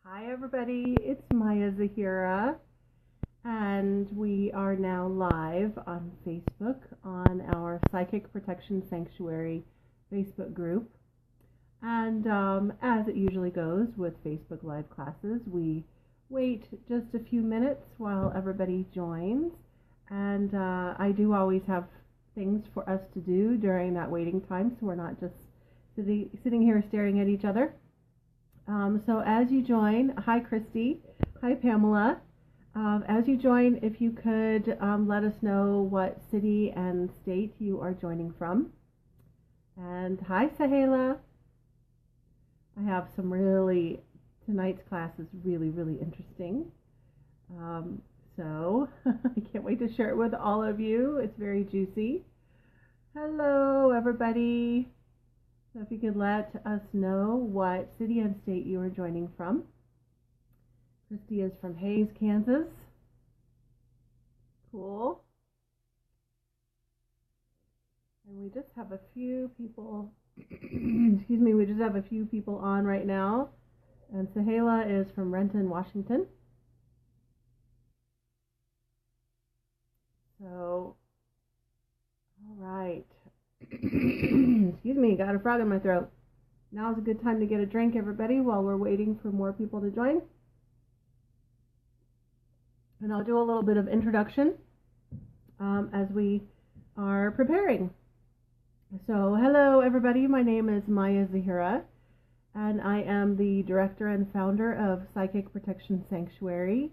Hi everybody, it's Maya Zahira, and we are now live on Facebook on our Psychic Protection Sanctuary Facebook group. And as it usually goes with Facebook Live classes, we wait just a few minutes while everybody joins. And I do always have things for us to do during that waiting time, so we're not just sitting here staring at each other. So as you join, hi Christy, hi Pamela. As you join, if you could let us know what city and state you are joining from. And hi Zahira. I have tonight's class is really interesting. So I can't wait to share it with all of you. It's very juicy. Hello everybody. So if you could let us know what city and state you are joining from. Christy is from Hayes, Kansas. Cool. And we just have a few people, excuse me, we just have a few people on right now. And Zahira is from Renton, Washington. So, all right. Excuse me, got a frog in my throat. Now's a good time to get a drink, everybody, while we're waiting for more people to join. And I'll do a little bit of introduction as we are preparing. So, hello, everybody. My name is Maya Zahira, and I am the director and founder of Psychic Protection Sanctuary.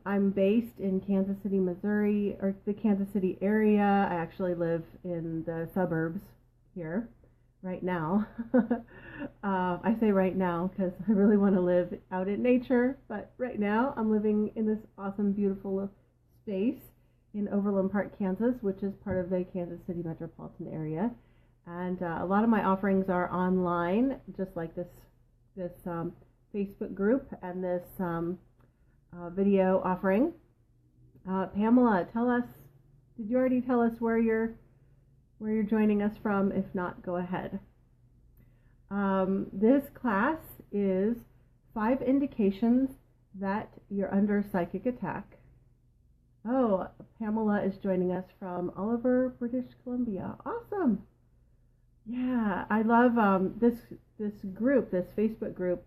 I'm based in Kansas City, Missouri, or the Kansas City area. I actually live in the suburbs here right now. I say right now because I really want to live out in nature, but right now I'm living in this awesome, beautiful space in Overland Park, Kansas, which is part of the Kansas City metropolitan area. And a lot of my offerings are online, just like this Facebook group and this video offering. Pamela, did you already tell us where you're joining us from? If not, go ahead. This class is 5 indications that you're under psychic attack. Oh, Pamela is joining us from Oliver, British Columbia. Awesome. Yeah, I love this group, this Facebook group.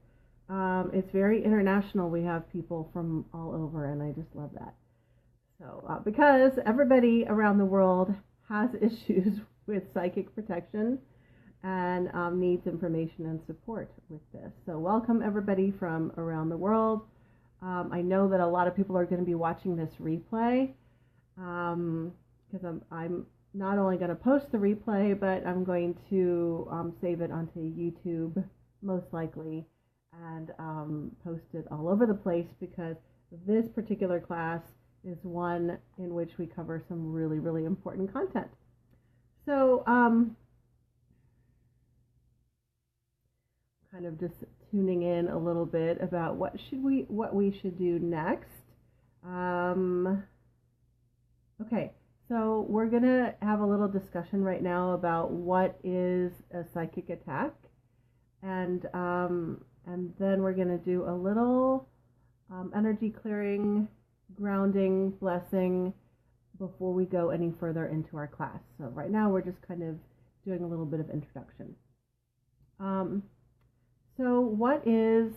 It's very international. We have people from all over, and I just love that. So, because everybody around the world has issues with psychic protection and needs information and support with this. So, welcome everybody from around the world. I know that a lot of people are going to be watching this replay because I'm not only going to post the replay, but I'm going to save it onto YouTube, most likely, and post it all over the place, because this particular class is one in which we cover some really important content. So kind of just tuning in a little bit about what we should do next. Okay, so we're gonna have a little discussion right now about what is a psychic attack, and then we're going to do a little energy clearing, grounding, blessing before we go any further into our class. So right now we're just kind of doing a little bit of introduction. So what is,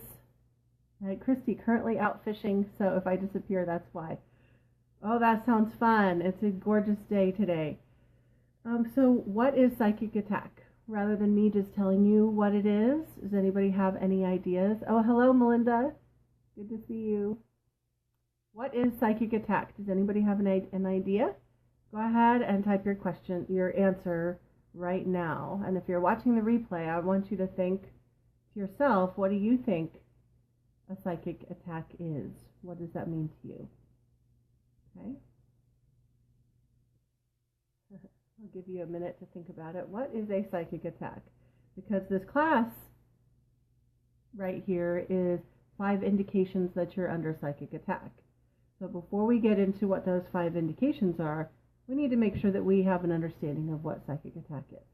Christy, currently out fishing, so if I disappear, that's why. Oh, that sounds fun. It's a gorgeous day today. So what is psychic attack? Rather than me just telling you what it is, does anybody have any ideas? Oh, hello, Melinda. Good to see you. What is psychic attack? Does anybody have an idea? Go ahead and type your answer right now. And if you're watching the replay, I want you to think to yourself, what do you think a psychic attack is? What does that mean to you? Okay. I'll give you a minute to think about it. What is a psychic attack? Because this class right here is 5 indications that you're under psychic attack. So before we get into what those 5 indications are, we need to make sure that we have an understanding of what psychic attack is.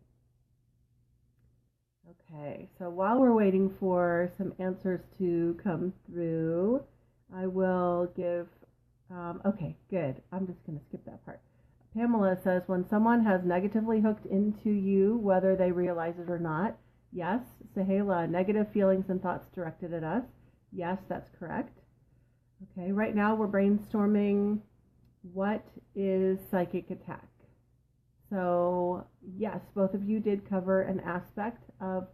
Okay, so while we're waiting for some answers to come through, I will give, okay, good. I'm just going to skip that part. Pamela says, when someone has negatively hooked into you, whether they realize it or not, yes. Zahira, negative feelings and thoughts directed at us. Yes, that's correct. Okay, right now we're brainstorming what is psychic attack. So, yes, both of you did cover an aspect of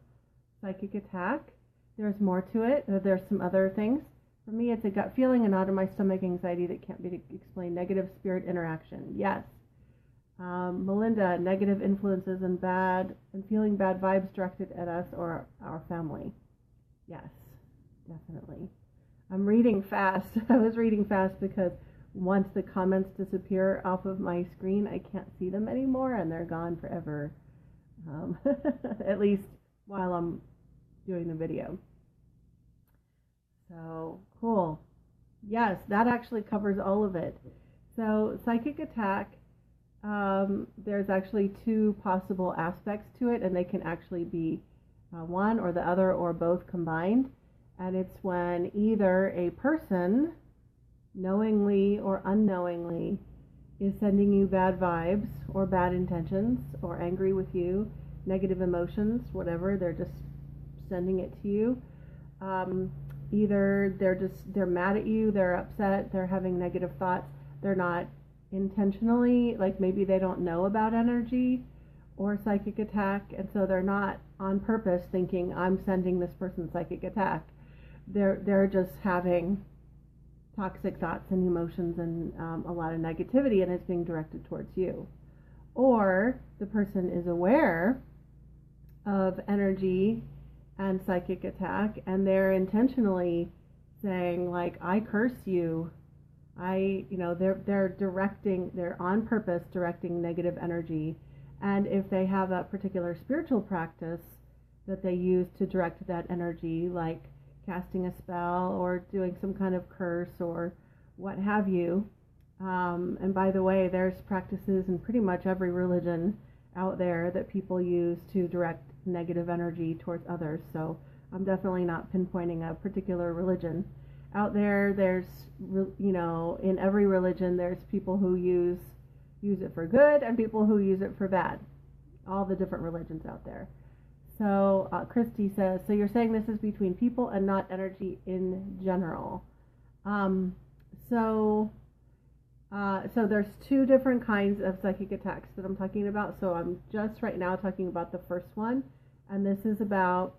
psychic attack. There's more to it. There's some other things. For me, it's a gut feeling and out of my stomach anxiety that can't be explained. Negative spirit interaction. Yes. Melinda, negative influences and feeling bad vibes directed at us or our family. Yes, definitely. I'm reading fast. I was reading fast because once the comments disappear off of my screen, I can't see them anymore and they're gone forever. At least while I'm doing the video. So, cool. Yes, that actually covers all of it. So, psychic attack, there's actually two possible aspects to it, and they can actually be one or the other or both combined. And it's when either a person, knowingly or unknowingly, is sending you bad vibes or bad intentions or angry with you, negative emotions, whatever, they're just sending it to you. Either they're mad at you, they're upset, they're having negative thoughts, they're not intentionally, like maybe they don't know about energy or psychic attack, and so they're not on purpose thinking I'm sending this person psychic attack. They're just having toxic thoughts and emotions and a lot of negativity, and it's being directed towards you. Or the person is aware of energy and psychic attack, and they're intentionally saying, like, I curse you. They're on purpose directing negative energy. And if they have a particular spiritual practice that they use to direct that energy, like casting a spell or doing some kind of curse or what have you. And by the way, there's practices in pretty much every religion out there that people use to direct negative energy towards others. So I'm definitely not pinpointing a particular religion. Out there, there's, in every religion, there's people who use it for good and people who use it for bad. All the different religions out there. So Christy says, so you're saying this is between people and not energy in general. So there's two different kinds of psychic attacks that I'm talking about. So I'm just right now talking about the first one. And this is about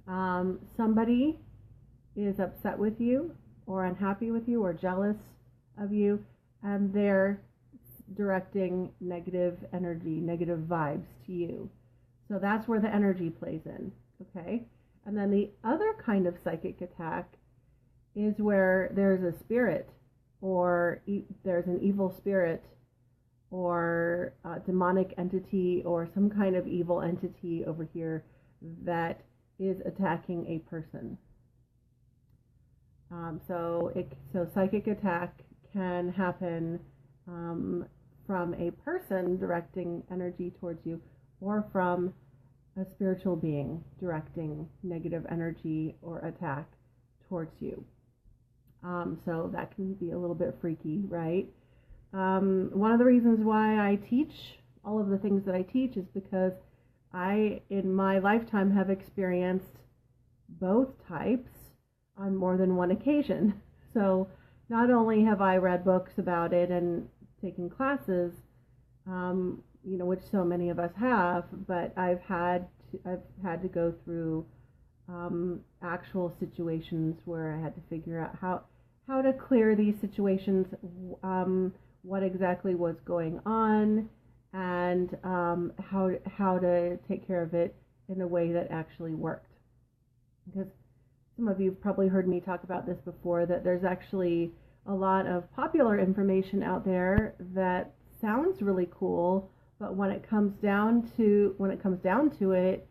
somebody is upset with you or unhappy with you or jealous of you, and they're directing negative energy, negative vibes to you. So that's where the energy plays in, okay? And then the other kind of psychic attack is where there's a spirit or there's an evil spirit or a demonic entity or some kind of evil entity over here that is attacking a person. So psychic attack can happen from a person directing energy towards you, or from a spiritual being directing negative energy or attack towards you. So that can be a little bit freaky, right? One of the reasons why I teach all of the things that I teach is because I, in my lifetime, have experienced both types on more than one occasion. So not only have I read books about it and taken classes, which so many of us have, but I've had to go through actual situations where I had to figure out how to clear these situations, what exactly was going on, and how to take care of it in a way that actually worked. Because some of you have probably heard me talk about this before, that there's actually a lot of popular information out there that sounds really cool, but when it comes down to it,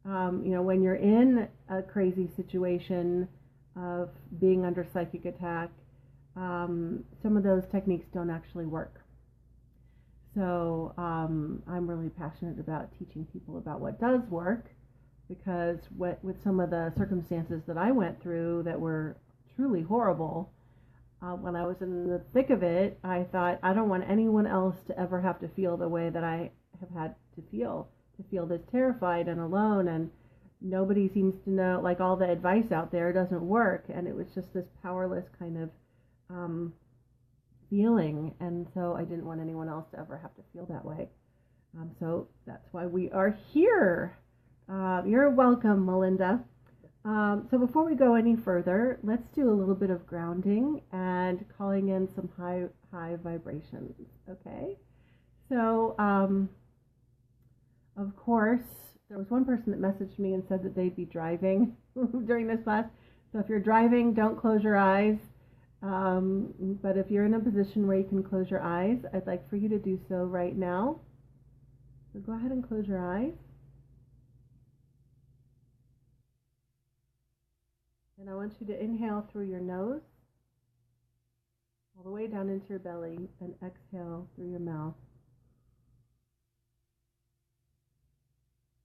when you're in a crazy situation of being under psychic attack, some of those techniques don't actually work. So I'm really passionate about teaching people about what does work, because with some of the circumstances that I went through that were truly horrible, when I was in the thick of it, I thought, I don't want anyone else to ever have to feel the way that I have had to feel this terrified and alone, and nobody seems to know, like all the advice out there doesn't work, and it was just this powerless kind of feeling, and so I didn't want anyone else to ever have to feel that way. So that's why we are here. You're welcome, Melinda. So before we go any further, let's do a little bit of grounding and calling in some high vibrations. Okay. So, of course, there was one person that messaged me and said that they'd be driving during this class. So if you're driving, don't close your eyes. But if you're in a position where you can close your eyes, I'd like for you to do so right now. So go ahead and close your eyes. And I want you to inhale through your nose, all the way down into your belly, and exhale through your mouth.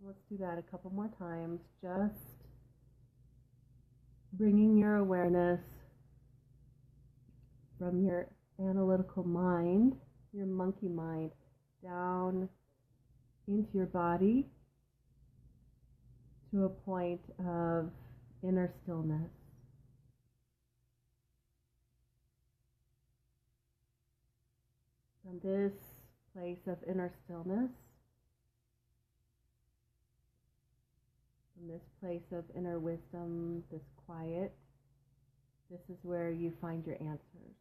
Let's do that a couple more times, just bringing your awareness from your analytical mind, your monkey mind, down into your body to a point of inner stillness. From this place of inner stillness, from this place of inner wisdom, this quiet, this is where you find your answers.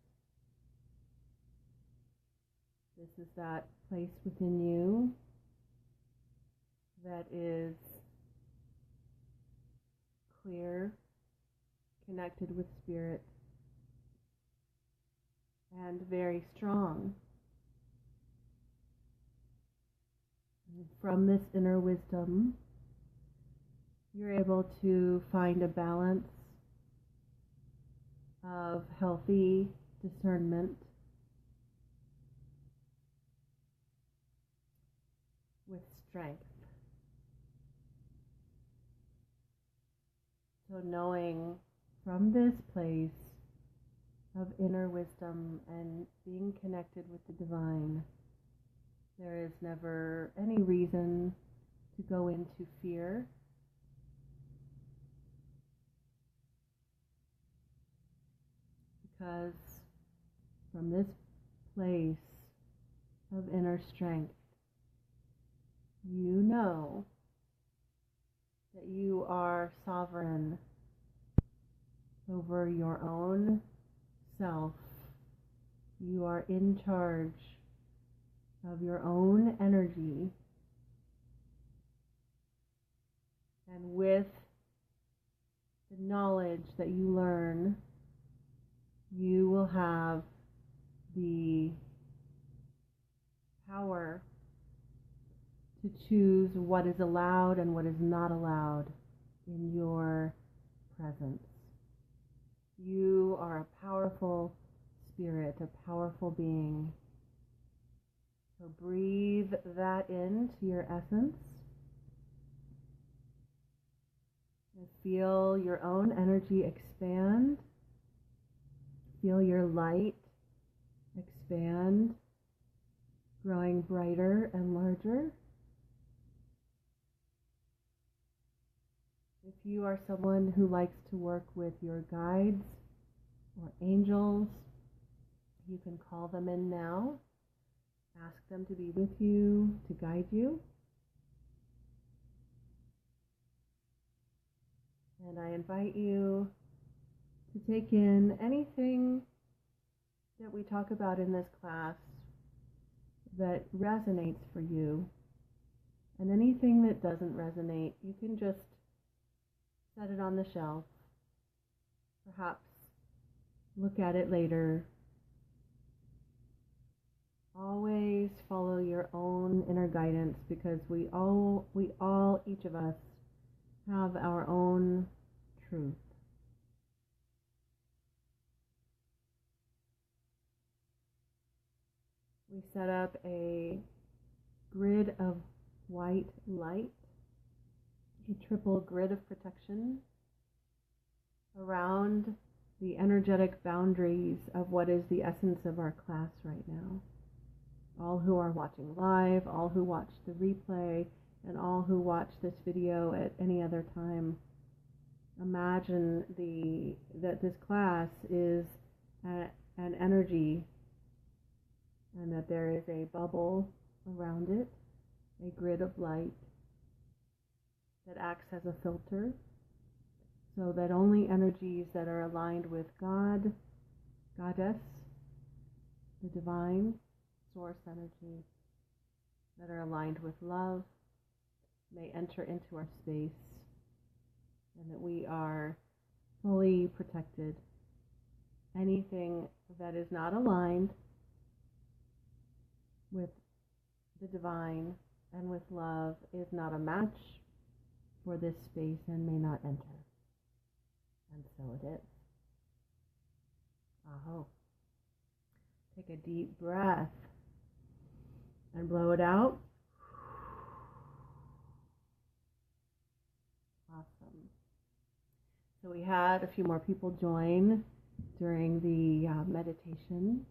This is that place within you that is clear, connected with spirit, and very strong. And from this inner wisdom, you're able to find a balance of healthy discernment with strength. So knowing from this place of inner wisdom and being connected with the divine, there is never any reason to go into fear. Because from this place of inner strength, you know that you are sovereign over your own self. You are in charge of your own energy. And with the knowledge that you learn, you will have the power to choose what is allowed and what is not allowed in your presence. You are a powerful spirit, a powerful being. So breathe that into your essence and feel your own energy expand. Feel your light expand, growing brighter and larger. If you are someone who likes to work with your guides or angels, you can call them in now. Ask them to be with you, to guide you. And I invite you to take in anything that we talk about in this class that resonates for you. And anything that doesn't resonate, you can just set it on the shelf. Perhaps look at it later. Always follow your own inner guidance, because we all, each of us, have our own truth. We set up a grid of white light a triple grid of protection around the energetic boundaries of what is the essence of our class right now. All who are watching live, all who watch the replay, and all who watch this video at any other time, imagine that this class is an energy, and that there is a bubble around it, a grid of light that acts as a filter, so that only energies that are aligned with God, Goddess, the divine source energy, that are aligned with love, may enter into our space, and that we are fully protected. Anything that is not aligned with the divine and with love is not a match for this space and may not enter. And so it is. Aho. Take a deep breath and blow it out. Awesome. So we had a few more people join during the meditation.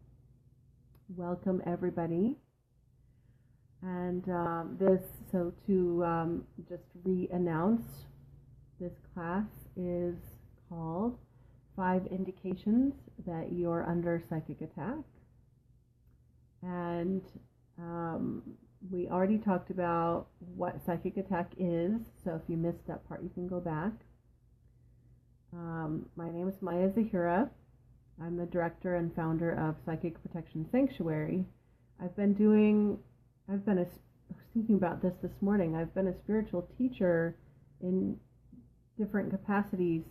Welcome everybody. And to just re-announce, this class is called 5 Indications That You're Under Psychic Attack. And we already talked about what psychic attack is, so if you missed that part, you can go back. My name is Maya Zahira. I'm the director and founder of Psychic Protection Sanctuary. I was thinking about this morning. I've been a spiritual teacher in different capacities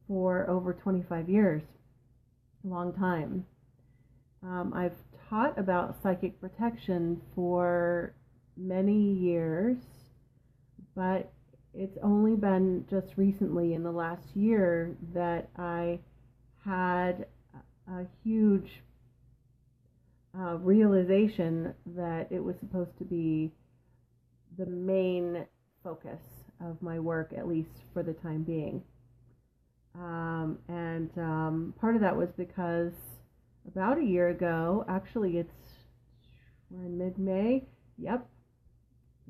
for over 25 years, a long time. I've taught about psychic protection for many years, but it's only been just recently in the last year that I had a huge realization that it was supposed to be the main focus of my work, at least for the time being. Part of that was because about a year ago, actually we're in mid-May, yep,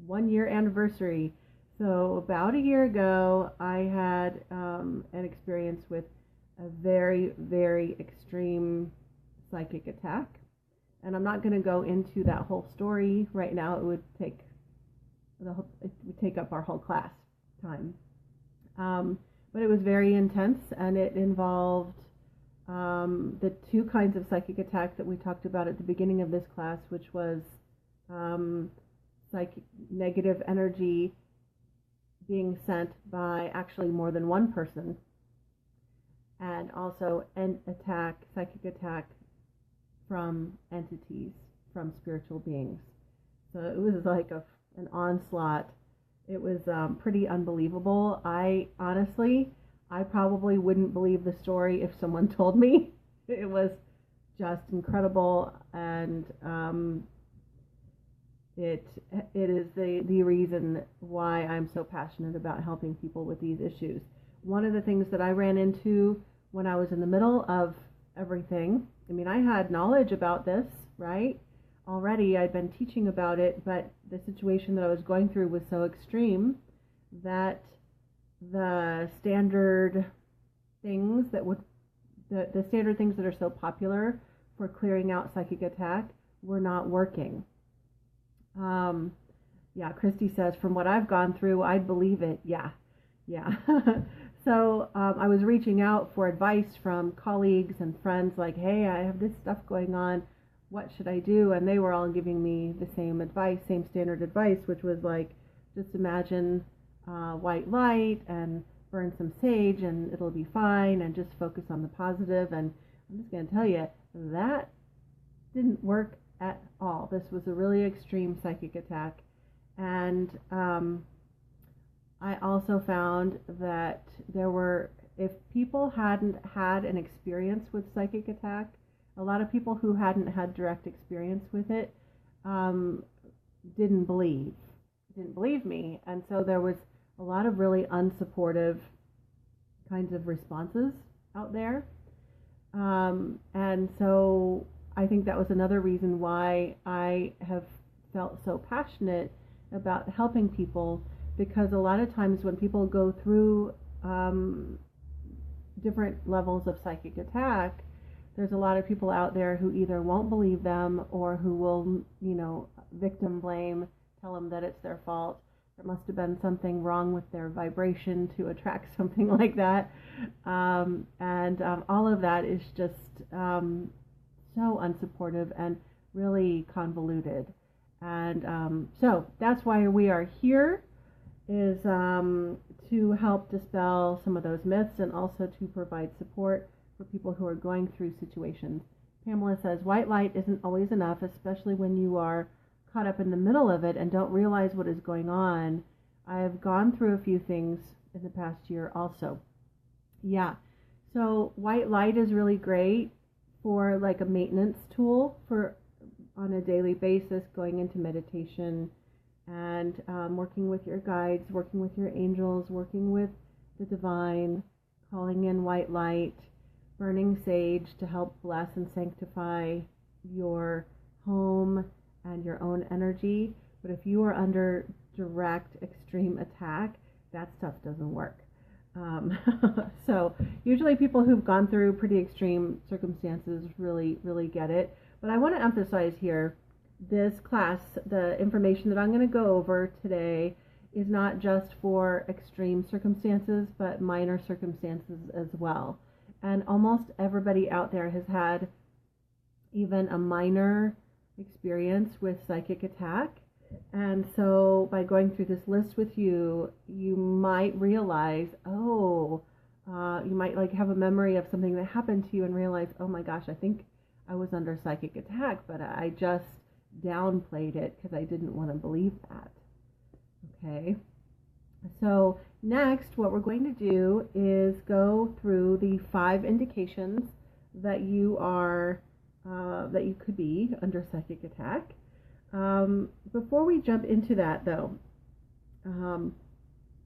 1 year anniversary. So about a year ago, I had an experience with a very, very extreme psychic attack. And I'm not going to go into that whole story right now. It would take up our whole class time. But it was very intense, and it involved the 2 kinds of psychic attack that we talked about at the beginning of this class, which was psychic negative energy being sent by actually more than one person, and also psychic attack from entities, from spiritual beings. So it was like an onslaught. It was pretty unbelievable. I probably wouldn't believe the story if someone told me. It was just incredible, and it is the reason why I'm so passionate about helping people with these issues. One of the things that I ran into when I was in the middle of everything, I mean, I had knowledge about this, right? Already I'd been teaching about it, but the situation that I was going through was so extreme that the standard things that are so popular for clearing out psychic attack were not working. Christy says, from what I've gone through, I'd believe it. Yeah. So I was reaching out for advice from colleagues and friends, like, hey, I have this stuff going on. What should I do? And they were all giving me the same advice, same standard advice, which was like, just imagine white light and burn some sage and it'll be fine, and just focus on the positive. And I'm just going to tell you, that didn't work at all. This was a really extreme psychic attack. And I also found that if people hadn't had an experience with psychic attack, a lot of people who hadn't had direct experience with it didn't believe me. And so there was a lot of really unsupportive kinds of responses out there. And so I think that was another reason why I have felt so passionate about helping people, because a lot of times when people go through different levels of psychic attack, there's a lot of people out there who either won't believe them or who will, victim blame, tell them that it's their fault. There must have been something wrong with their vibration to attract something like that. And all of that is just so unsupportive and really convoluted. And so that's why we are here, is to help dispel some of those myths and also to provide support for people who are going through situations. Pamela says, white light isn't always enough, especially when you are caught up in the middle of it and don't realize what is going on. I have gone through a few things in the past year also. Yeah, so white light is really great for like a maintenance tool for on a daily basis, going into meditation and working with your guides, working with your angels, working with the divine, calling in white light, burning sage to help bless and sanctify your home and your own energy. But if you are under direct extreme attack, that stuff doesn't work. So usually people who've gone through pretty extreme circumstances really get it. But I want to emphasize here, this class, the information that I'm going to go over today, is not just for extreme circumstances, but minor circumstances as well. And almost everybody out there has had even a minor experience with psychic attack. And so by going through this list with you, you might realize, you might like have a memory of something that happened to you and realize, oh my gosh, I think I was under psychic attack, but I just downplayed it because I didn't want to believe that. Okay. So next, what we're going to do is go through the 5 indications that you are, that you could be under psychic attack. Before we jump into that, though, I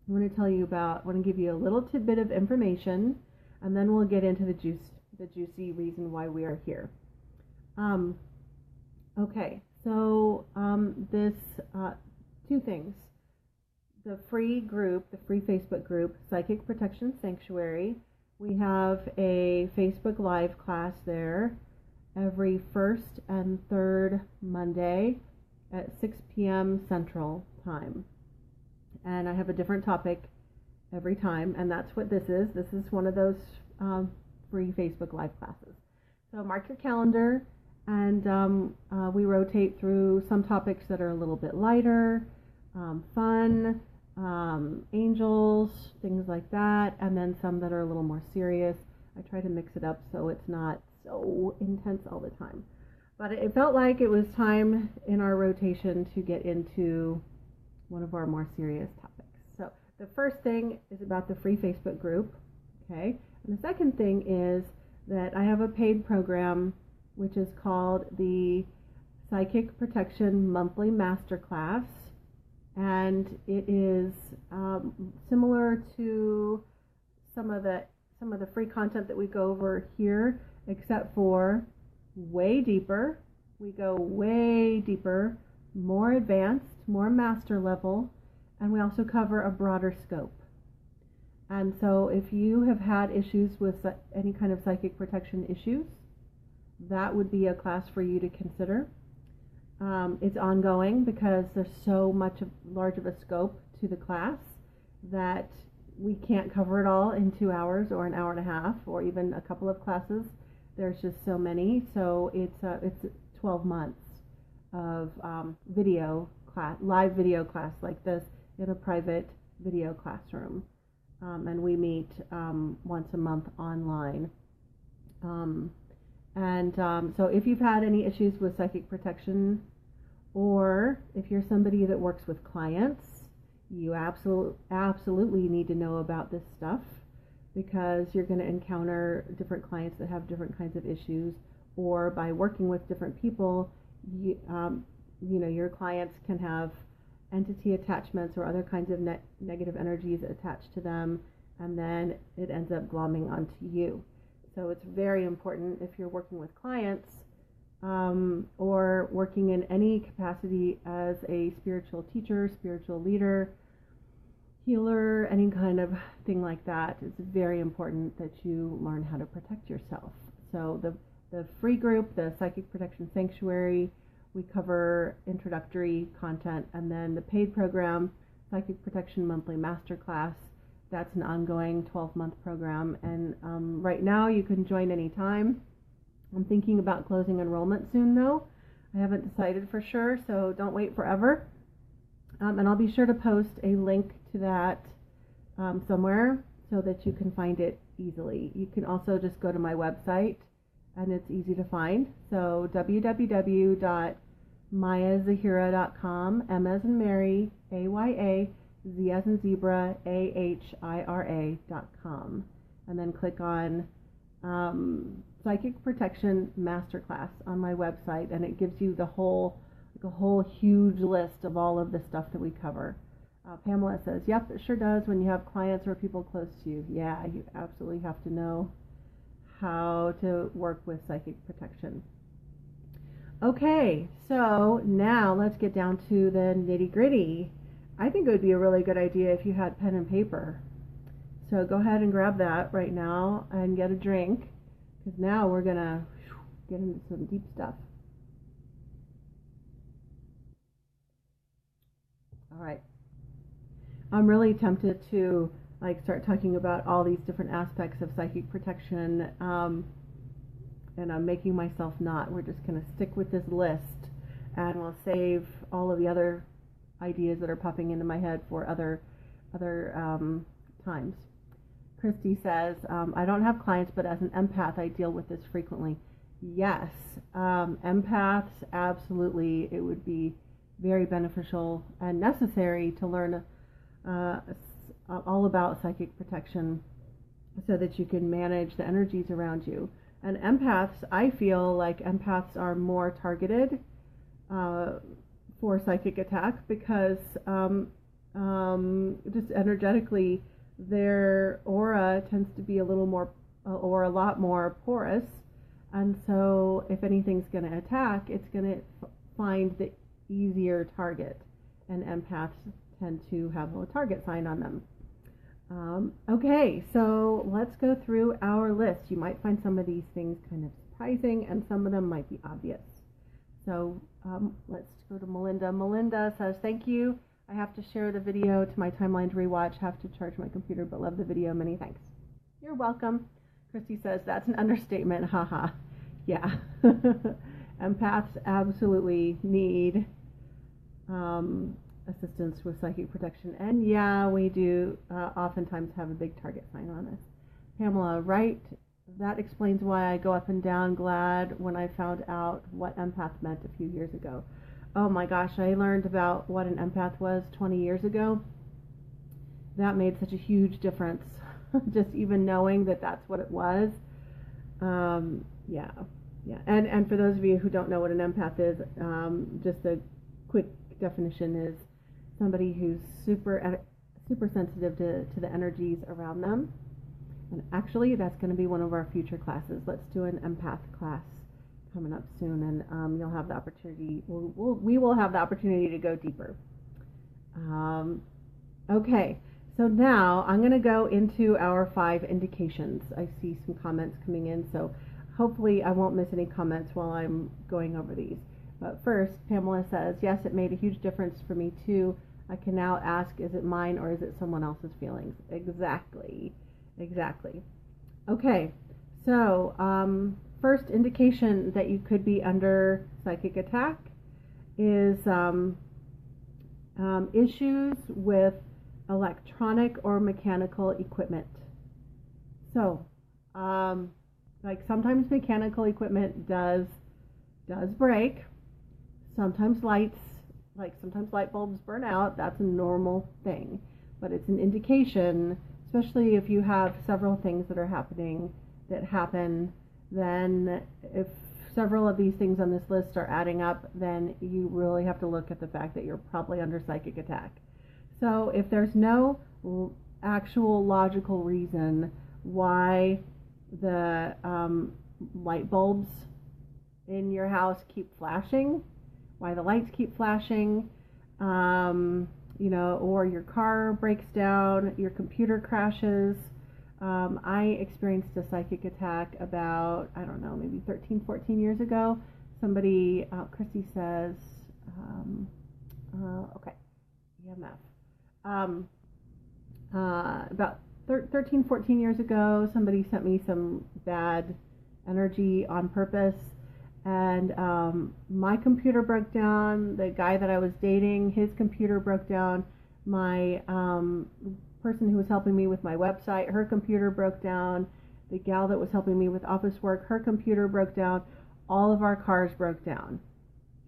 want to give you a little tidbit of information, and then we'll get into the juicy reason why we are here. Okay, so this 2 things. The free group, the free Facebook group, Psychic Protection Sanctuary. We have a Facebook Live class there every first and third Monday at 6 p.m. Central Time. And I have a different topic every time, and that's what this is. This is one of those free Facebook Live classes. So mark your calendar, and we rotate through some topics that are a little bit lighter, fun, angels, things like that, and then some that are a little more serious. I try to mix it up so it's not so intense all the time. But it felt like it was time in our rotation to get into one of our more serious topics. So the first thing is about the free Facebook group, okay? And the second thing is that I have a paid program which is called the Psychic Protection Monthly Masterclass, and it is similar to some of the free content that we go over here, except for way deeper. We go way deeper, more advanced, more master level, and we also cover a broader scope. And so if you have had issues with any kind of psychic protection issues, that would be a class for you to consider. It's ongoing because there's so large of a scope to the class that we can't cover it all in 2 hours or an hour and a half or even a couple of classes. There's just so many. So it's 12 months of live video class like this in a private video classroom. And we meet once a month online. So if you've had any issues with psychic protection, or if you're somebody that works with clients, you absolutely need to know about this stuff, because you're going to encounter different clients that have different kinds of issues, or by working with different people, your clients can have entity attachments or other kinds of negative energies attached to them, and then it ends up glomming onto you. So it's very important if you're working with clients or working in any capacity as a spiritual teacher, spiritual leader, healer, any kind of thing like that. It's very important that you learn how to protect yourself. So the free group, the Psychic Protection Sanctuary, we cover introductory content, and then the paid program, Psychic Protection Monthly Masterclass, that's an ongoing 12-month program, and right now you can join anytime. I'm thinking about closing enrollment soon though. I haven't decided for sure, so don't wait forever. And I'll be sure to post a link to that somewhere so that you can find it easily. You can also just go to my website, and it's easy to find. So www.mayazahira.com, M as in Mary, AYA, Z as in Zebra, AHIRA.com, and then click on Psychic Protection Masterclass on my website, and it gives you the whole, like a whole huge list of all of the stuff that we cover. Pamela says, yep, it sure does when you have clients or people close to you. Yeah, you absolutely have to know how to work with psychic protection. Okay, so now let's get down to the nitty-gritty. I think it would be a really good idea if you had pen and paper. So go ahead and grab that right now and get a drink, because now we're going to get into some deep stuff. All right. I'm really tempted to start talking about all these different aspects of psychic protection, and I'm making myself not. We're just going to stick with this list, and we'll save all of the other ideas that are popping into my head for other times. Christy says, I don't have clients, but as an empath, I deal with this frequently. Yes, empaths, absolutely. It would be very beneficial and necessary to learn all about psychic protection so that you can manage the energies around you. And empaths, I feel like empaths are more targeted for psychic attack because just energetically their aura tends to be a little more or a lot more porous, and so if anything's going to attack, it's going to find the easier target, and empaths tend to have a target sign on them. Okay, so let's go through our list. You might find some of these things kind of surprising, and some of them might be obvious. So let's go to Melinda. Melinda says, thank you. I have to share the video to my timeline to rewatch. Have to charge my computer, but love the video. Many thanks. You're welcome. Christy says, that's an understatement. Haha. Yeah. Empaths absolutely need assistance with psychic protection. And yeah, we do oftentimes have a big target sign on us. Pamela, right? That explains why I go up and down glad when I found out what empath meant a few years ago. Oh my gosh, I learned about what an empath was 20 years ago. That made such a huge difference. Just even knowing that that's what it was. Yeah. And for those of you who don't know what an empath is, just a quick definition is somebody who's super sensitive to the energies around them. And actually, that's going to be one of our future classes. Let's do an empath class coming up soon, and you'll have the opportunity. We will have the opportunity to go deeper. Okay, so now I'm going to go into our 5 indications. I see some comments coming in, so hopefully I won't miss any comments while I'm going over these. But first, Pamela says, yes, it made a huge difference for me too. I can now ask, is it mine or is it someone else's feelings? Exactly. Okay, so first indication that you could be under psychic attack is issues with electronic or mechanical equipment. So, like sometimes mechanical equipment does break. Sometimes light bulbs burn out. That's a normal thing, but it's an indication, especially if you have several things that are happening that happen. Then if several of these things on this list are adding up, then you really have to look at the fact that you're probably under psychic attack. So if there's no actual logical reason why the light bulbs in your house keep flashing, why the lights keep flashing, or your car breaks down, your computer crashes. I experienced a psychic attack about, I don't know, maybe 13, 14 years ago. Somebody, Christy says, okay, EMF. About 13, 14 years ago, somebody sent me some bad energy on purpose, and my computer broke down. The guy that I was dating, his computer broke down. My person who was helping me with my website, her computer broke down. The gal that was helping me with office work, her computer broke down. All of our cars broke down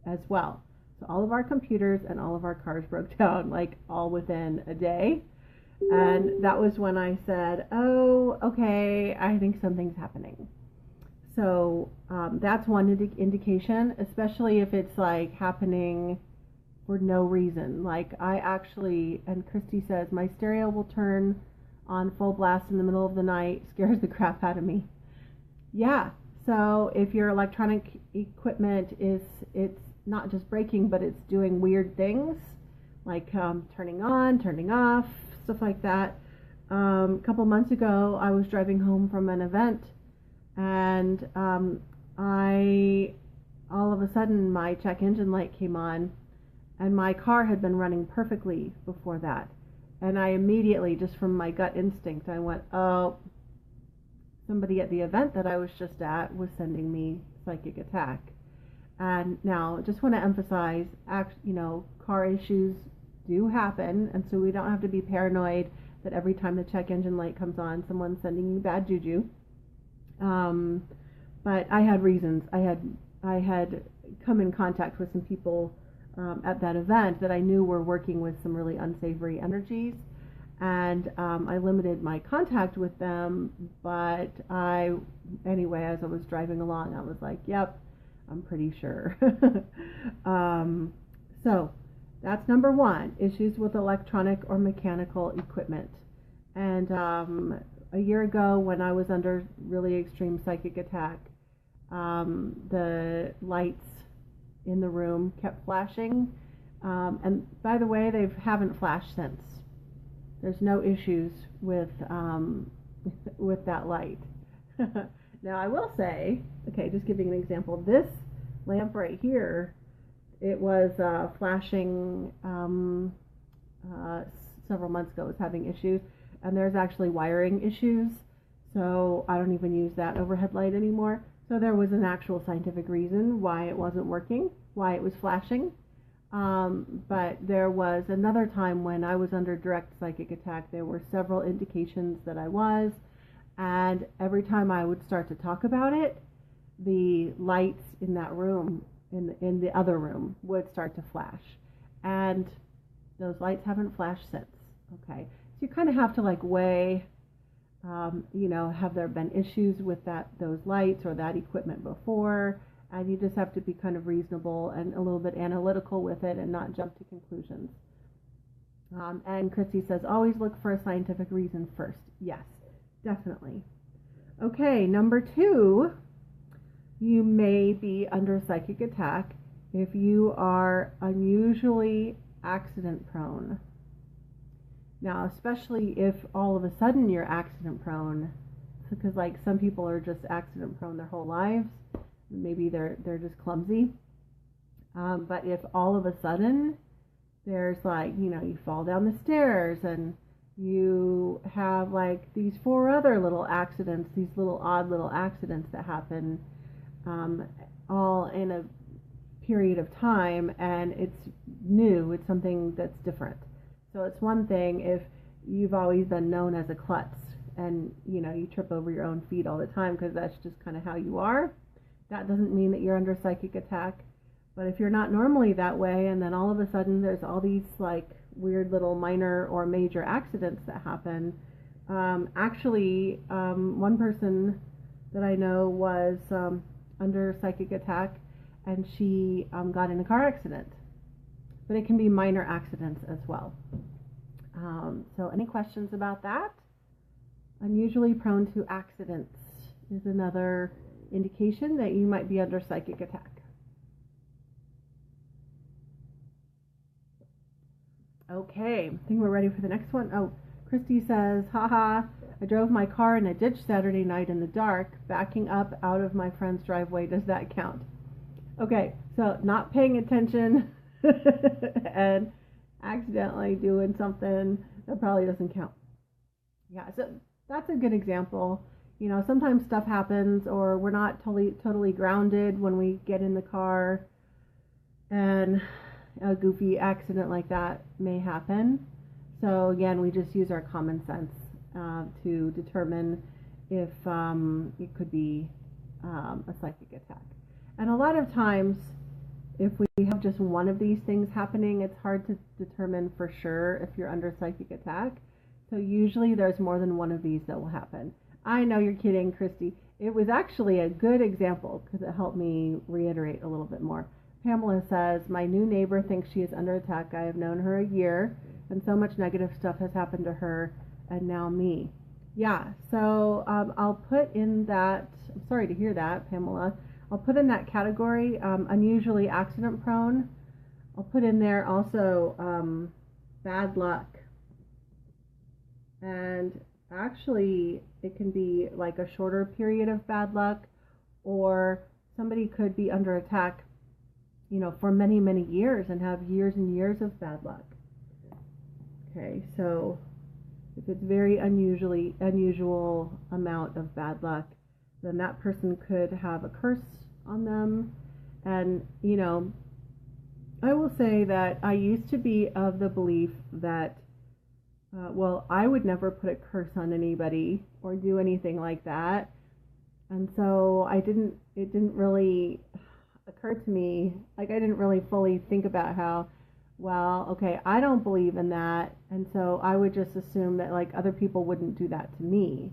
as well. So all of our computers and all of our cars broke down, like all within a day. And that was when I said, oh, okay, I think something's happening. So that's one indication, especially if it's like happening for no reason. Like I actually, and Christy says, my stereo will turn on full blast in the middle of the night, scares the crap out of me. Yeah, so if your electronic equipment it's not just breaking, but it's doing weird things, like turning on, turning off, stuff like that. A couple months ago, I was driving home from an event, and all of a sudden my check engine light came on, and my car had been running perfectly before that. And I immediately, just from my gut instinct, I went, oh, somebody at the event that I was just at was sending me psychic attack. And now, just want to emphasize, car issues do happen, and so we don't have to be paranoid that every time the check engine light comes on, someone's sending you bad juju. But I had reasons. I had come in contact with some people at that event that I knew were working with some really unsavory energies, and I limited my contact with them. But anyway, as I was driving along, I was like, "Yep, I'm pretty sure." So that's number one: issues with electronic or mechanical equipment. And a year ago, when I was under really extreme psychic attack, the lights in the room kept flashing, and by the way, they haven't flashed since. There's no issues with that light. Now I will say, okay, just giving an example, this lamp right here, it was flashing several months ago. It was having issues, and there's actually wiring issues, so I don't even use that overhead light anymore. So there was an actual scientific reason why it wasn't working, why it was flashing. But there was another time when I was under direct psychic attack. There were several indications that I was, and every time I would start to talk about it, the lights in that room, in the other room, would start to flash. And those lights haven't flashed since. Okay, so you kind of have to like weigh, have there been issues with those lights or that equipment before? And you just have to be kind of reasonable and a little bit analytical with it and not jump to conclusions. And Christy says, always look for a scientific reason first. Yes, definitely. Okay, number 2, you may be under psychic attack if you are unusually accident prone. Now, especially if all of a sudden you're accident prone, because like some people are just accident prone their whole lives, maybe they're just clumsy. But if all of a sudden there's like, you fall down the stairs and you have like these 4 other little accidents, these little odd little accidents that happen all in a period of time, and it's new, it's something that's different. So it's one thing if you've always been known as a klutz and, you trip over your own feet all the time because that's just kind of how you are. That doesn't mean that you're under psychic attack. But if you're not normally that way, and then all of a sudden there's all these like weird little minor or major accidents that happen. One person that I know was under psychic attack and she got in a car accident. But it can be minor accidents as well. So any questions about that? Unusually prone to accidents is another indication that you might be under psychic attack. Okay, I think we're ready for the next one. Oh, Christy says, haha, I drove my car in a ditch Saturday night in the dark, backing up out of my friend's driveway. Does that count? Okay, so not paying attention and accidentally doing something, that probably doesn't count. Yeah, so that's a good example. You know, sometimes stuff happens or we're not totally grounded when we get in the car, and a goofy accident like that may happen. So again, we just use our common sense to determine if it could be a psychic attack. And a lot of times, if we have just one of these things happening, it's hard to determine for sure if you're under psychic attack. So usually there's more than one of these that will happen. I know you're kidding, Christy. It was actually a good example because it helped me reiterate a little bit more. Pamela says, my new neighbor thinks she is under attack. I have known her a year, and so much negative stuff has happened to her, and now me. Yeah, so I'll put in that, I'm sorry to hear that, Pamela. I'll put in that category, unusually accident prone. I'll put in there also bad luck. And actually, it can be like a shorter period of bad luck, or somebody could be under attack, you know, for many, many years and have years and years of bad luck. Okay, so if it's very unusual amount of bad luck, then that person could have a curse on them. And, you know, I will say that I used to be of the belief that, well, I would never put a curse on anybody or do anything like that. And so it didn't really occur to me, like I didn't really fully think about how, well, okay, I don't believe in that. And so I would just assume that like other people wouldn't do that to me.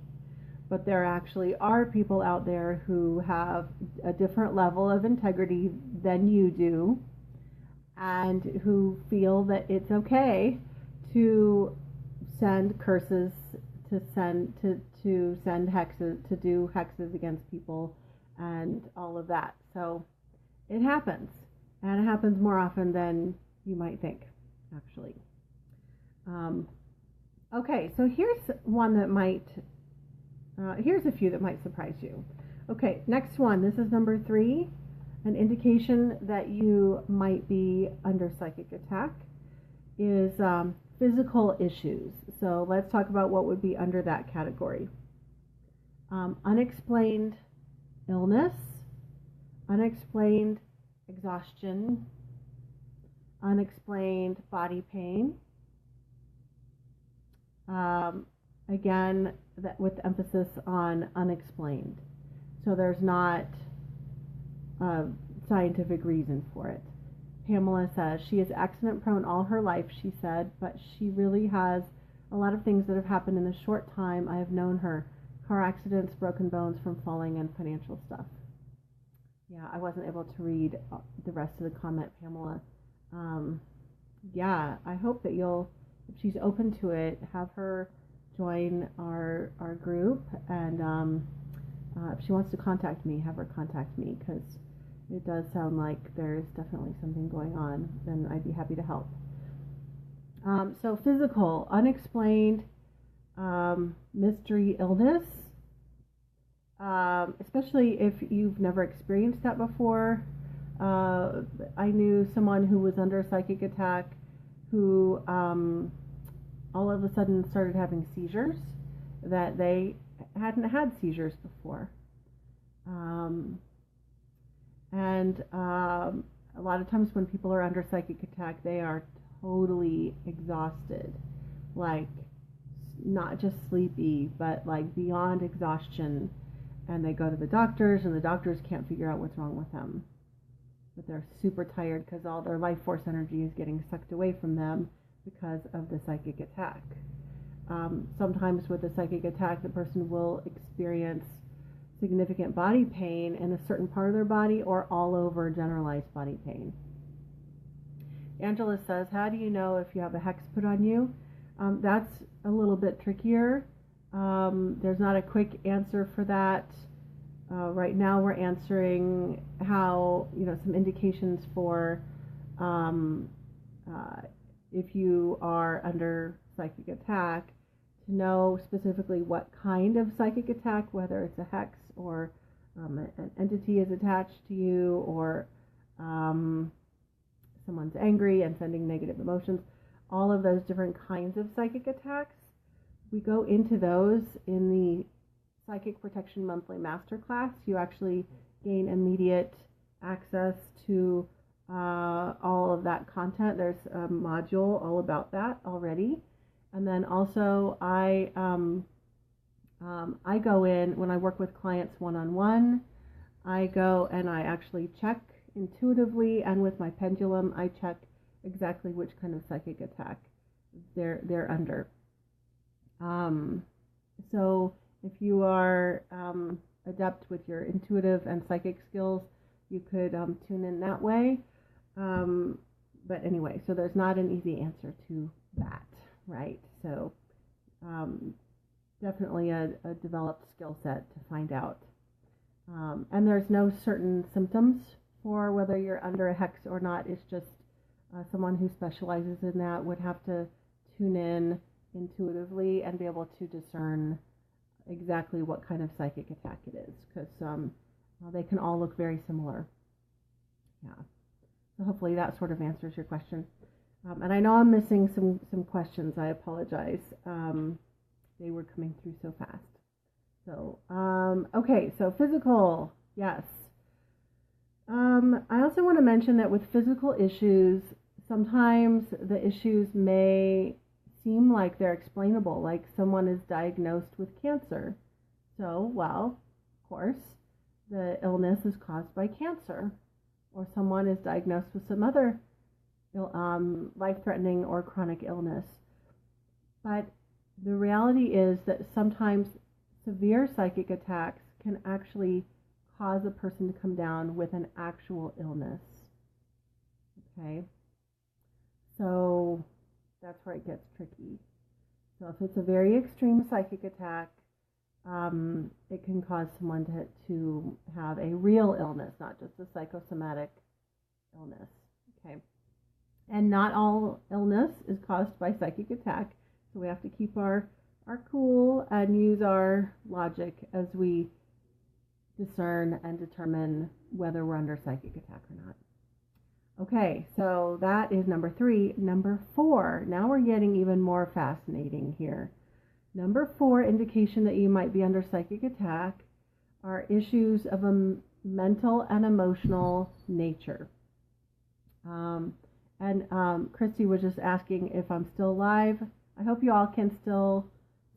But there actually are people out there who have a different level of integrity than you do, and who feel that it's okay to send curses, to send hexes, to do hexes against people, and all of that. So it happens, and it happens more often than you might think, actually. Okay, so here's one that might. Here's a few that might surprise you. Okay, next one. This is number 3. An indication that you might be under psychic attack is physical issues. So let's talk about what would be under that category. Unexplained illness, unexplained exhaustion, unexplained body pain. Again, that with emphasis on unexplained. So there's not a scientific reason for it. Pamela says she is accident prone all her life, she said, but she really has a lot of things that have happened in the short time I have known her. Car accidents, broken bones from falling, and financial stuff. Yeah, I wasn't able to read the rest of the comment, Pamela. Yeah, I hope that you'll, if she's open to it, have her join our group, and if she wants to contact me, have her contact me, because it does sound like there's definitely something going on, then I'd be happy to help. So physical, unexplained mystery illness, especially if you've never experienced that before. I knew someone who was under a psychic attack who all of a sudden started having seizures that they hadn't had seizures before. And a lot of times when people are under psychic attack, they are totally exhausted, like not just sleepy, but like beyond exhaustion. And they go to the doctors, and the doctors can't figure out what's wrong with them. But they're super tired because all their life force energy is getting sucked away from them because of the psychic attack. Sometimes with a psychic attack, the person will experience significant body pain in a certain part of their body or all over generalized body pain. Angela says, how do you know if you have a hex put on you? That's a little bit trickier. There's not a quick answer for that. Right now we're answering how, some indications for if you are under psychic attack, to know specifically what kind of psychic attack, whether it's a hex or an entity is attached to you, or someone's angry and sending negative emotions. All of those different kinds of psychic attacks, we go into those in the Psychic Protection Monthly Masterclass. You actually gain immediate access to all of that content. There's a module all about that already. And then also I go in when I work with clients one-on-one. I go and I actually check intuitively, and with my pendulum I check exactly which kind of psychic attack they're under. So if you are adept with your intuitive and psychic skills, you could tune in that way. But anyway, so there's not an easy answer to that, right? So definitely a developed skill set to find out. And there's no certain symptoms for whether you're under a hex or not. It's just someone who specializes in that would have to tune in intuitively and be able to discern exactly what kind of psychic attack it is, because they can all look very similar. Yeah. So hopefully that sort of answers your question. And I know I'm missing some questions. I apologize. They were coming through so fast. So, okay, so physical, yes. I also want to mention that with physical issues, sometimes the issues may seem like they're explainable, like someone is diagnosed with cancer. So, well, of course, the illness is caused by cancer, or someone is diagnosed with some other life-threatening or chronic illness. But the reality is that sometimes severe psychic attacks can actually cause a person to come down with an actual illness. Okay? So that's where it gets tricky. So if it's a very extreme psychic attack, it can cause someone to have a real illness, not just a psychosomatic illness. Okay? And not all illness is caused by psychic attack, so we have to keep our cool and use our logic as we discern and determine whether we're under psychic attack or not. Okay, so that is number 3. Number 4, now we're getting even more fascinating here. Number 4 indication that you might be under psychic attack are issues of a mental and emotional nature. Christy was just asking if I'm still live. I hope you all can still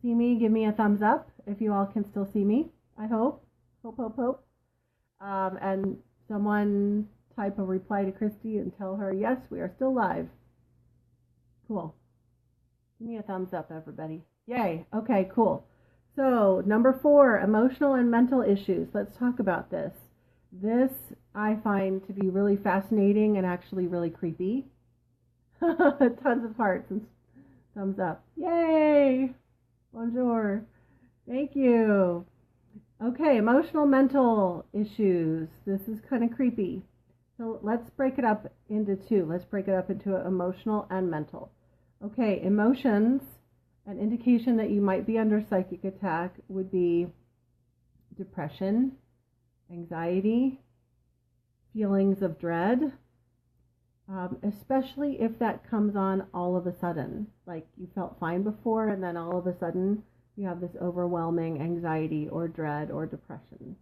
see me. Give me a thumbs up if you all can still see me. I hope. Hope. And someone type a reply to Christy and tell her, yes, we are still live. Cool. Give me a thumbs up, everybody. Yay. Okay, cool. So, number 4, emotional and mental issues. Let's talk about this. This I find to be really fascinating and actually really creepy. Tons of hearts and thumbs up. Yay! Bonjour. Thank you. Okay, emotional, mental issues. This is kind of creepy. So let's break it up into 2. Let's break it up into emotional and mental. Okay, emotions, an indication that you might be under psychic attack would be depression, anxiety, feelings of dread, especially if that comes on all of a sudden. Like you felt fine before and then all of a sudden you have this overwhelming anxiety or dread or depression.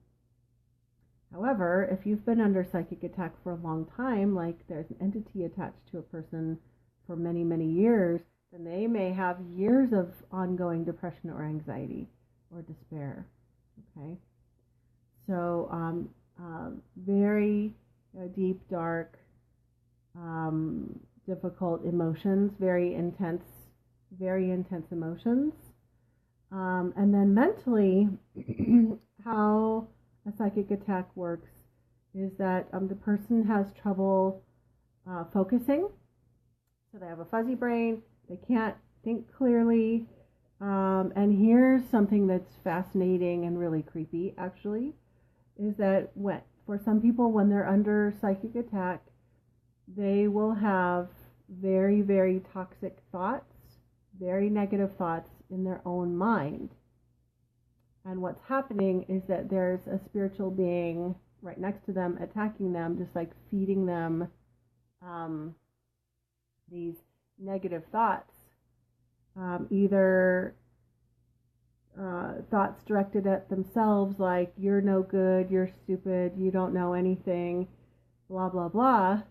However, if you've been under psychic attack for a long time, like there's an entity attached to a person for many, many years, then they may have years of ongoing depression or anxiety or despair. Okay? So, very deep, dark, difficult emotions, very intense emotions. And then mentally, how a psychic attack works is that the person has trouble focusing. So they have a fuzzy brain, they can't think clearly. And here's something that's fascinating and really creepy, actually, is that for some people, when they're under psychic attack, they will have very, very toxic thoughts, very negative thoughts in their own mind. And what's happening is that there's a spiritual being right next to them, attacking them, just like feeding them these negative thoughts. Either thoughts directed at themselves, like, you're no good, you're stupid, you don't know anything, blah, blah, blah,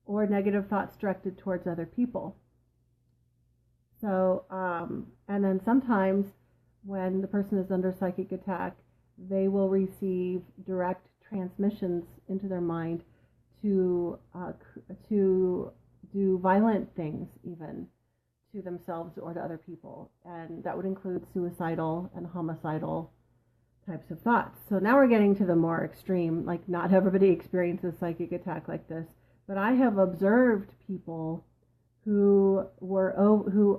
or negative thoughts directed towards other people. So, and then sometimes when the person is under psychic attack, they will receive direct transmissions into their mind to do violent things, even to themselves or to other people. And that would include suicidal and homicidal types of thoughts. So now we're getting to the more extreme, like not everybody experiences psychic attack like this, but I have observed people who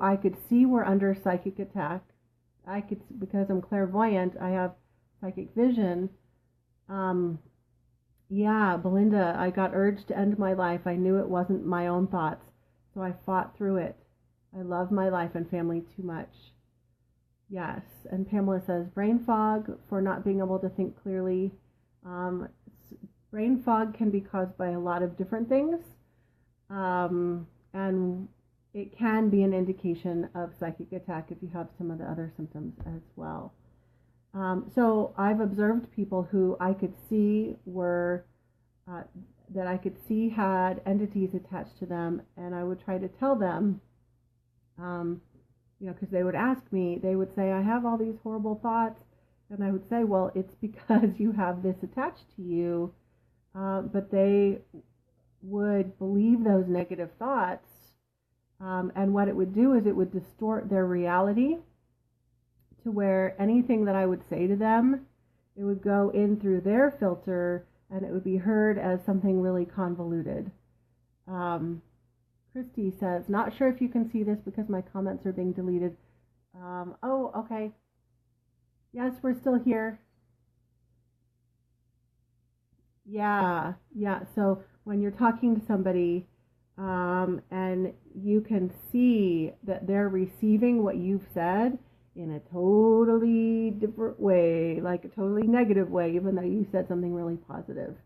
I could see were under psychic attack. Because I'm clairvoyant, I have psychic vision. Yeah, Belinda, I got urged to end my life. I knew it wasn't my own thoughts, so I fought through it. I love my life and family too much. Yes, and Pamela says, brain fog for not being able to think clearly. Brain fog can be caused by a lot of different things, and it can be an indication of psychic attack if you have some of the other symptoms as well. So I've observed people who I could see had entities attached to them, and I would try to tell them, because they would ask me, they would say, I have all these horrible thoughts, and I would say, well, it's because you have this attached to you, but they would believe those negative thoughts, and what it would do is it would distort their reality to where anything that I would say to them, it would go in through their filter and it would be heard as something really convoluted. Christy says, not sure if you can see this because my comments are being deleted. Oh, okay. Yes, we're still here. Yeah. So when you're talking to somebody and you can see that they're receiving what you've said in a totally different way, like a totally negative way, even though you said something really positive.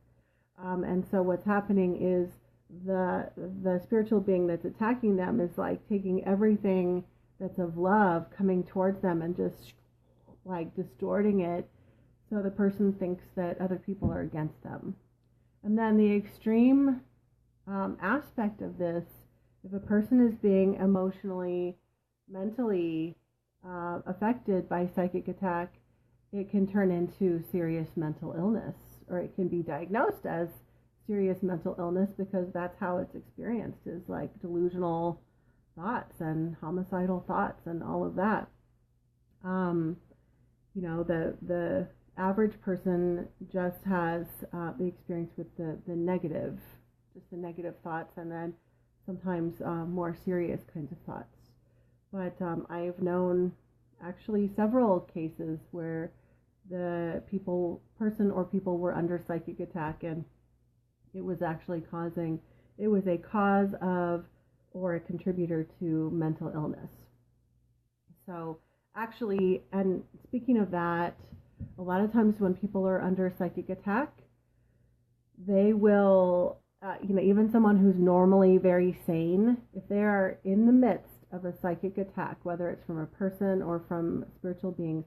And so what's happening is the spiritual being that's attacking them is like taking everything that's of love coming towards them and just like distorting it so the person thinks that other people are against them. And then the extreme aspect of this, if a person is being emotionally, mentally affected by psychic attack, it can turn into serious mental illness, or it can be diagnosed as serious mental illness because that's how it's experienced, is like delusional thoughts and homicidal thoughts and all of that. The average person just has the experience with the negative, just the negative thoughts, and then sometimes more serious kinds of thoughts. But I've known actually several cases where the person or people were under psychic attack, and it was actually a cause of or a contributor to mental illness. So actually, and speaking of that, a lot of times when people are under psychic attack, they will, even someone who's normally very sane, if they are in the midst of a psychic attack, whether it's from a person or from spiritual beings,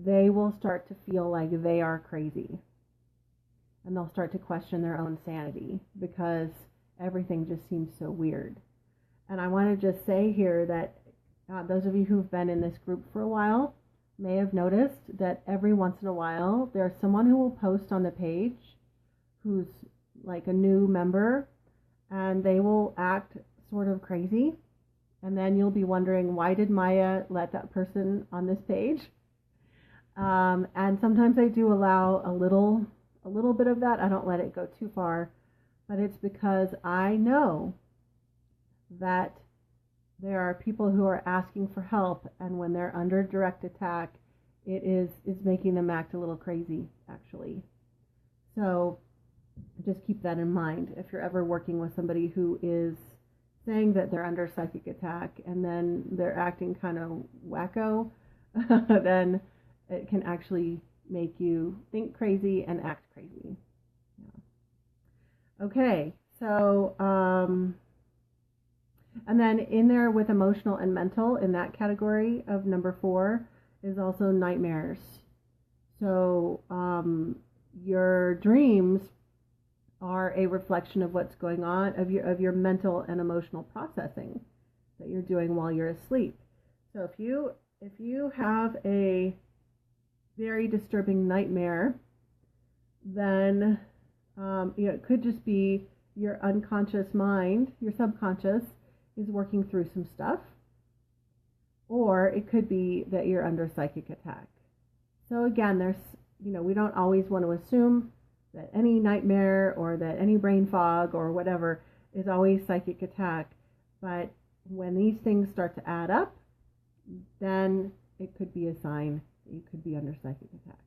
they will start to feel like they are crazy. And they'll start to question their own sanity because everything just seems so weird. And I want to just say here that those of you who've been in this group for a while may have noticed that every once in a while there's someone who will post on the page who's like a new member, and they will act sort of crazy. And then you'll be wondering, why did Maya let that person on this page? And sometimes I do allow a little bit of that. I don't let it go too far, but it's because I know that there are people who are asking for help, and when they're under direct attack, is making them act a little crazy, actually. So just keep that in mind. If you're ever working with somebody who is saying that they're under psychic attack and then they're acting kind of wacko, then it can actually make you think crazy and act crazy. Yeah. Okay, so and then in there with emotional and mental, in that category of number 4, is also nightmares. So your dreams are a reflection of what's going on, of your mental and emotional processing that you're doing while you're asleep. So if you have a very disturbing nightmare, then it could just be your unconscious mind, your subconscious is working through some stuff, or it could be that you're under psychic attack. So again, we don't always want to assume that any nightmare or that any brain fog or whatever is always psychic attack, but when these things start to add up, then it could be a sign that you could be under psychic attack.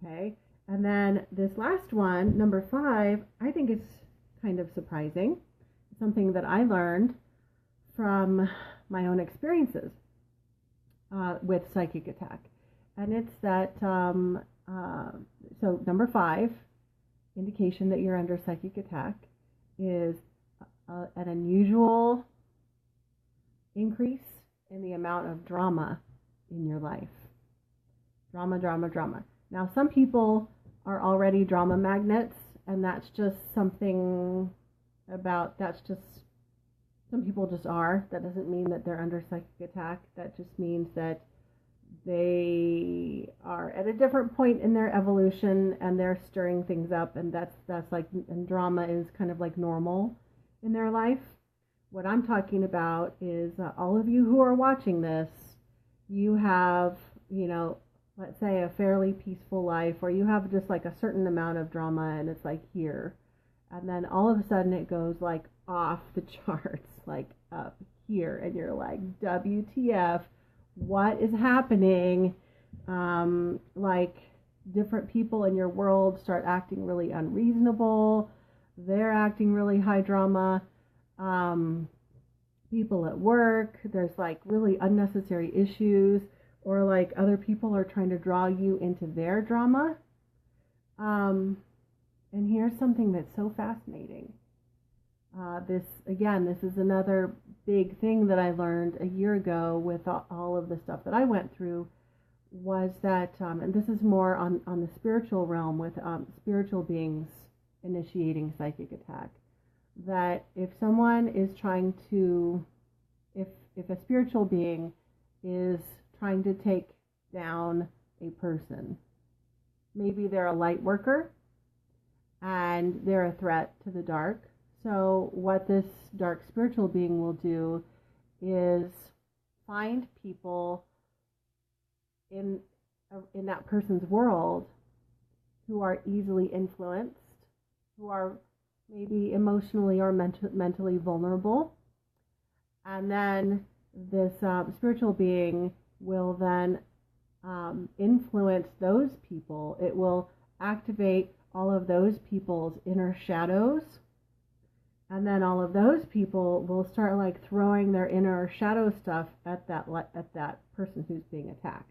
Okay, and then this last one, number 5, I think it's kind of surprising. It's something that I learned from my own experiences with psychic attack. And it's that, so number 5, indication that you're under psychic attack, is an unusual increase in the amount of drama in your life. Drama, drama, drama. Now, some people are already drama magnets, and that's just something some people just are. That doesn't mean that they're under psychic attack. That just means that they are at a different point in their evolution and they're stirring things up, and that's like, and drama is kind of like normal in their life. What I'm talking about is all of you who are watching this, you have, let's say a fairly peaceful life, or you have just like a certain amount of drama and it's like here, and then all of a sudden it goes like off the charts, like up here, and you're like, WTF, what is happening? Like different people in your world start acting really unreasonable. They're acting really high drama. People at work, there's like really unnecessary issues, or like other people are trying to draw you into their drama. And here's something that's so fascinating. This is another big thing that I learned a year ago with all of the stuff that I went through, was that, and this is more on the spiritual realm, with spiritual beings initiating psychic attack, that if someone is trying to, if a spiritual being is trying to take down a person, maybe they're a light worker and they're a threat to the dark. So what this dark spiritual being will do is find people in that person's world who are easily influenced, who are maybe emotionally or mentally vulnerable. And then this spiritual being will then influence those people. It will activate all of those people's inner shadows. And then all of those people will start like throwing their inner shadow stuff at that person who's being attacked.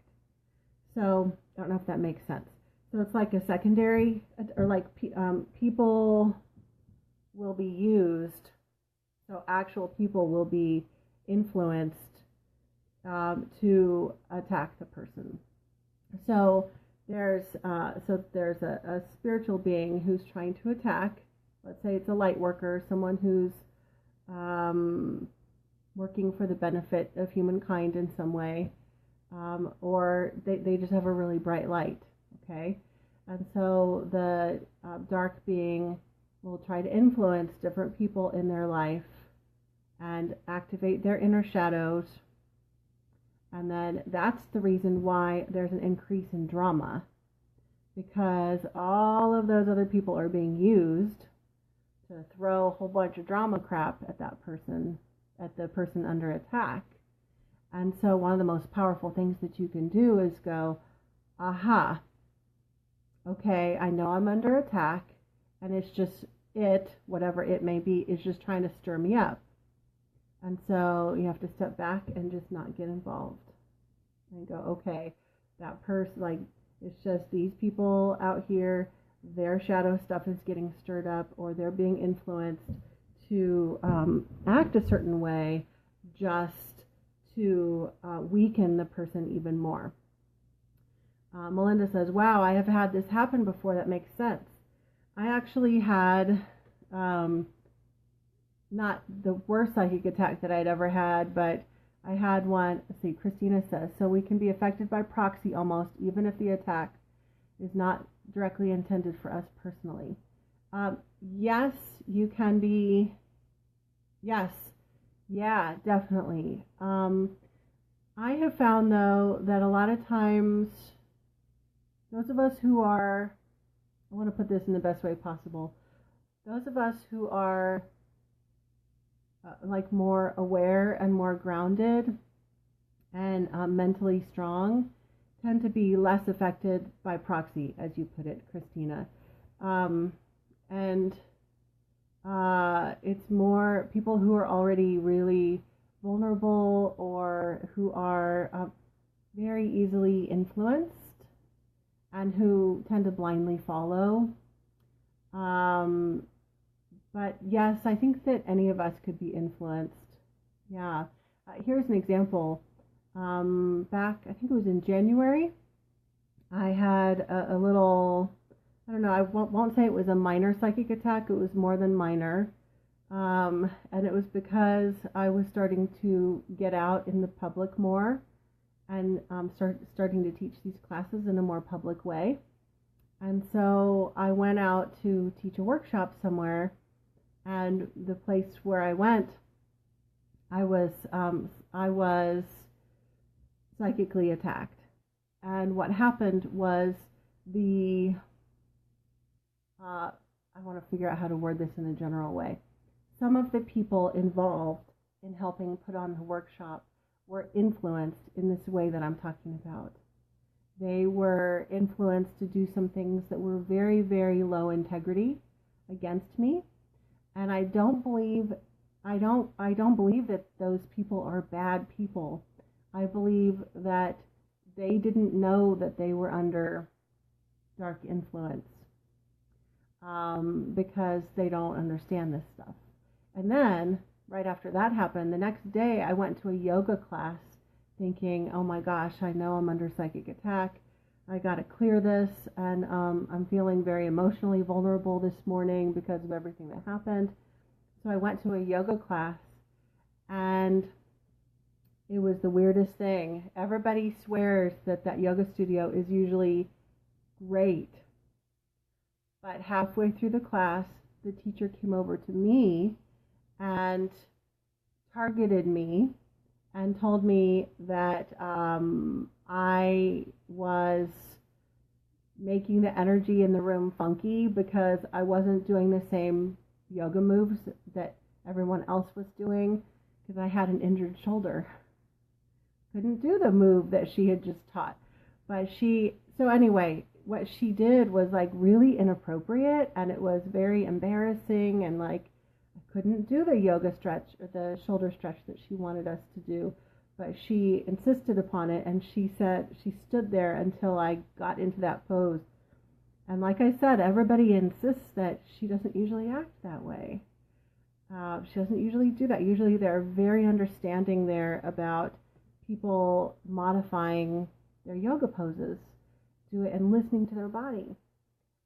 So I don't know if that makes sense. So it's like a secondary, or like people will be used. So actual people will be influenced to attack the person. So there's a spiritual being who's trying to attack. Let's say it's a light worker, someone who's working for the benefit of humankind in some way, or they just have a really bright light, okay? And so the dark being will try to influence different people in their life and activate their inner shadows. And then that's the reason why there's an increase in drama, because all of those other people are being used to throw a whole bunch of drama crap at that person, at the person under attack. And so one of the most powerful things that you can do is go, aha, okay, I know I'm under attack, and it's just whatever it may be, is just trying to stir me up. And so you have to step back and just not get involved and go, okay, that person, like, it's just these people out here, their shadow stuff is getting stirred up, or they're being influenced to act a certain way just to weaken the person even more. Melinda says, wow, I have had this happen before. That makes sense. I actually had not the worst psychic attack that I'd ever had, but I had one. Let's see, Christina says, so we can be affected by proxy almost, even if the attack is not directly intended for us personally. Yes, you can be. Yes. Yeah, definitely. I have found, though, that a lot of times, those of us who are, I want to put this in the best way possible, those of us who are like more aware and more grounded and mentally strong tend to be less affected by proxy, as you put it, Christina. It's more people who are already really vulnerable or who are very easily influenced and who tend to blindly follow. But yes, I think that any of us could be influenced. Yeah. Here's an example. Back, I think it was in January, I had a little, I don't know, I won't say it was a minor psychic attack. It was more than minor. And it was because I was starting to get out in the public more and starting to teach these classes in a more public way. And so I went out to teach a workshop somewhere, and the place where I went, I was psychically attacked. And what happened was I want to figure out how to word this in a general way. Some of the people involved in helping put on the workshop were influenced in this way that I'm talking about. They were influenced to do some things that were very, very low integrity against me. And I don't believe that those people are bad people. I believe that they didn't know that they were under dark influence because they don't understand this stuff. And then, right after that happened, the next day I went to a yoga class thinking, oh my gosh, I know I'm under psychic attack. I got to clear this, and I'm feeling very emotionally vulnerable this morning because of everything that happened. So I went to a yoga class, and it was the weirdest thing. Everybody swears that yoga studio is usually great. But halfway through the class, the teacher came over to me and targeted me and told me that I was making the energy in the room funky because I wasn't doing the same yoga moves that everyone else was doing because I had an injured shoulder. Couldn't do the move that she had just taught. So anyway, what she did was like really inappropriate, and it was very embarrassing, and like I couldn't do the yoga stretch or the shoulder stretch that she wanted us to do, but she insisted upon it, and she said she stood there until I got into that pose. And like I said, everybody insists that she doesn't usually act that way. She doesn't usually do that. Usually they're very understanding there about people modifying their yoga poses, do it and listening to their body.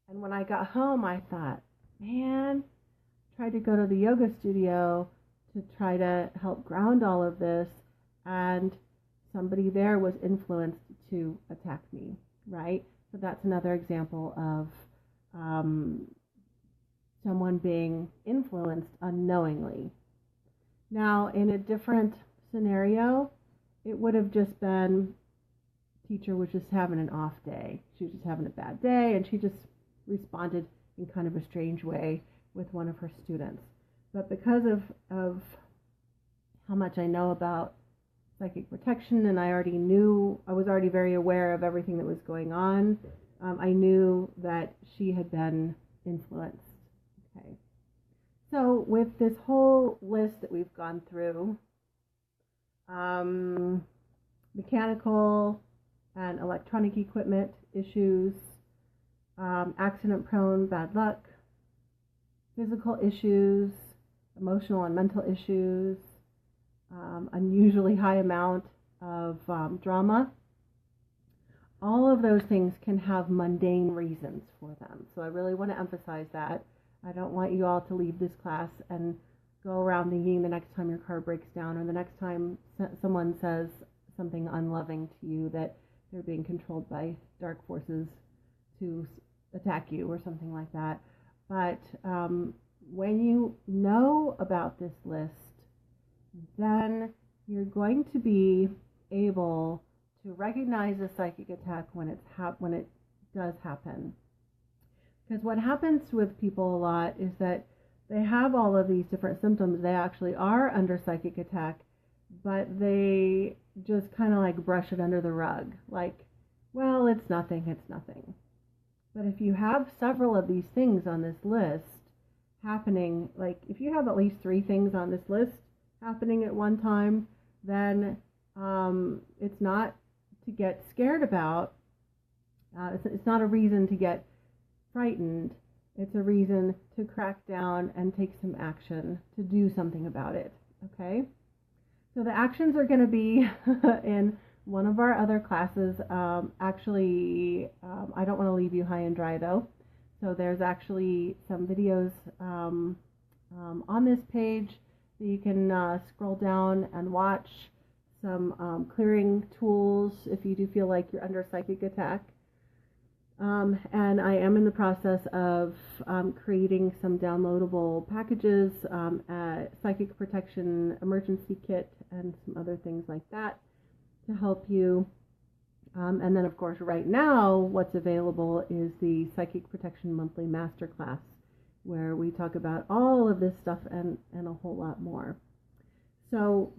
And when I got home, I thought, man, I tried to go to the yoga studio to try to help ground all of this, and somebody there was influenced to attack me, right? So that's another example of someone being influenced unknowingly. Now, in a different scenario, it would have just been teacher was just having an off day. She was just having a bad day, and she just responded in kind of a strange way with one of her students. But because of how much I know about psychic protection, and I was already very aware of everything that was going on, I knew that she had been influenced. Okay. So with this whole list that we've gone through, mechanical and electronic equipment issues, accident-prone bad luck, physical issues, emotional and mental issues, unusually high amount of drama. All of those things can have mundane reasons for them. So I really want to emphasize that. I don't want you all to leave this class and go around thinking the next time your car breaks down or the next time someone says something unloving to you that they're being controlled by dark forces to attack you or something like that. But when you know about this list, then you're going to be able to recognize a psychic attack when it does happen. Because what happens with people a lot is that they have all of these different symptoms. They actually are under psychic attack, but they just kind of like brush it under the rug. Like, well, it's nothing. But if you have several of these things on this list happening, like if you have at least 3 things on this list happening at one time, then it's not to get scared about. It's not a reason to get frightened. It's a reason to crack down and take some action to do something about it. Okay? So the actions are going to be in one of our other classes. I don't want to leave you high and dry though. So there's actually some videos on this page that you can scroll down and watch. Some clearing tools if you do feel like you're under psychic attack. And I am in the process of creating some downloadable packages, a psychic protection emergency kit, and some other things like that to help you. And then, of course, right now, what's available is the Psychic Protection Monthly Masterclass, where we talk about all of this stuff and a whole lot more. So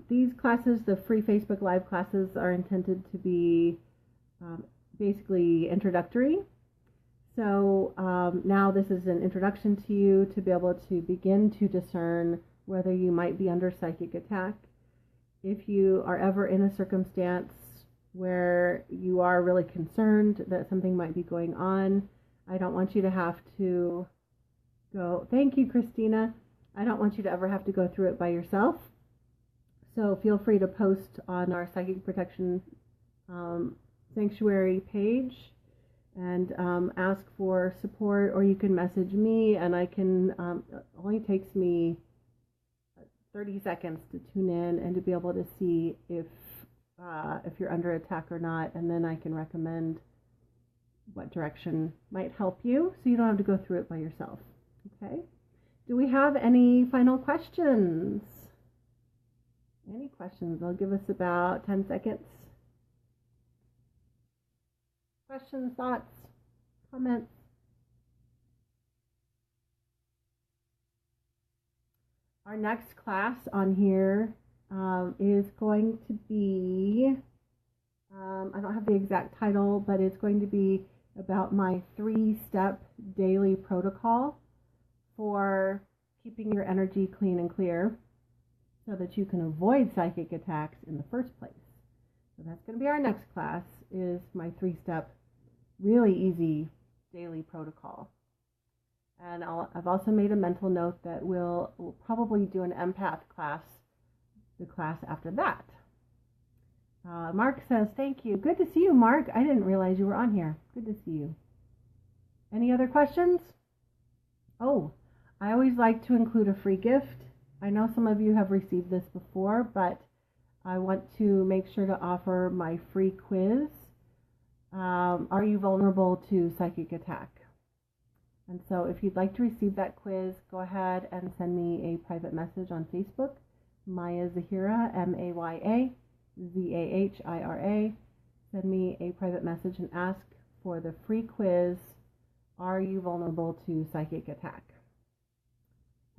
these classes, the free Facebook Live classes, are intended to be basically introductory. So now this is an introduction to you to be able to begin to discern whether you might be under psychic attack. If you are ever in a circumstance where you are really concerned that something might be going on, I don't want you to have to go, thank you, Christina. I don't want you to ever have to go through it by yourself. So feel free to post on our Psychic Protection Sanctuary page and ask for support, or you can message me, and I can, it only takes me 30 seconds to tune in and to be able to see if you're under attack or not, and then I can recommend what direction might help you so you don't have to go through it by yourself. Okay? Do we have any final questions? Any questions? I'll give us about 10 seconds. Questions, thoughts, comments? Our next class on here is going to be, I don't have the exact title, but it's going to be about my 3-step daily protocol for keeping your energy clean and clear so that you can avoid psychic attacks in the first place. So that's going to be our next class, is my 3-step, really easy daily protocol. And I've also made a mental note that we'll probably do an empath class, the class after that. Mark says, thank you. Good to see you, Mark. I didn't realize you were on here. Good to see you. Any other questions? Oh, I always like to include a free gift. I know some of you have received this before, but I want to make sure to offer my free quiz. Are you vulnerable to psychic attack? And so if you'd like to receive that quiz, go ahead and send me a private message on Facebook, Maya Zahira, Maya, Zahira. Send me a private message and ask for the free quiz, Are You Vulnerable to Psychic Attack?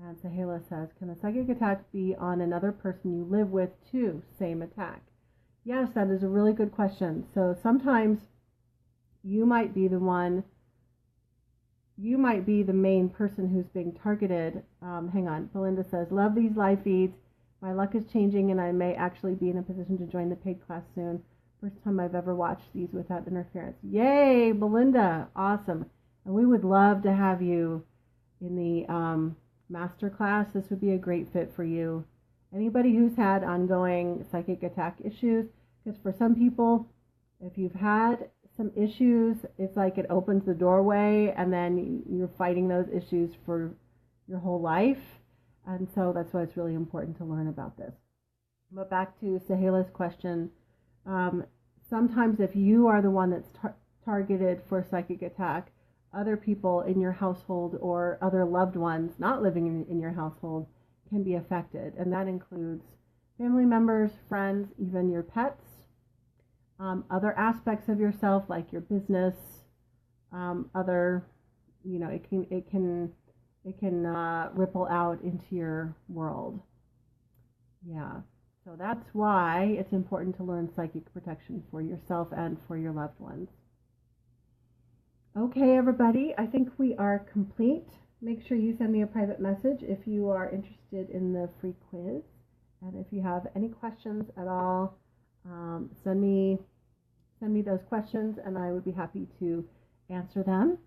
And Zahira says, can a psychic attack be on another person you live with too? Same attack. Yes, that is a really good question. So sometimes you might be the main person who's being targeted. Hang on. Belinda says, love these live feeds. My luck is changing and I may actually be in a position to join the paid class soon. First time I've ever watched these without interference. Yay, Belinda. Awesome. And we would love to have you in the master class. This would be a great fit for you. Anybody who's had ongoing psychic attack issues, because for some people, if you've had some issues, it's like it opens the doorway and then you're fighting those issues for your whole life. And so that's why it's really important to learn about this. But back to Zahira's question, sometimes if you are the one that's targeted for psychic attack, other people in your household or other loved ones not living in your household can be affected. And that includes family members, friends, even your pets, other aspects of yourself like your business, other, it can ripple out into your world. Yeah. So that's why it's important to learn psychic protection for yourself and for your loved ones. Okay, everybody, I think we are complete. Make sure you send me a private message if you are interested in the free quiz. And if you have any questions at all, send me those questions and I would be happy to answer them.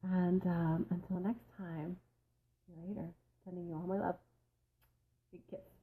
And until next time, see you later. Sending you all my love. Big kiss.